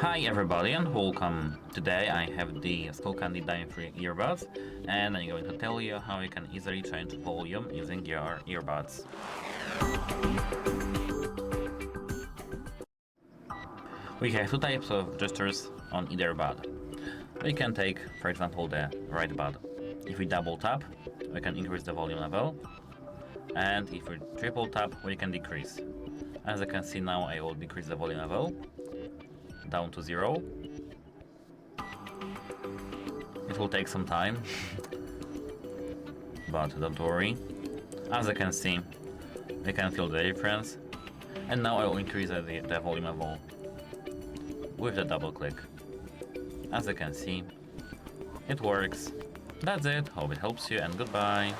Hi everybody and welcome. Today I have the SKULLCANDY Dime free earbuds and I'm going to tell you how you can easily change volume using your earbuds. We have two types of gestures on either bud. We can take, for example, the right bud. If we double tap, we can increase the volume level, and if we triple tap, we can decrease. As you can see now, I will decrease the volume level down to 0. It will take some time, but don't worry. As you can see, we can feel the difference. And now I will increase the volume level with the double click. As you can see, it works. That's it, hope it helps you and goodbye.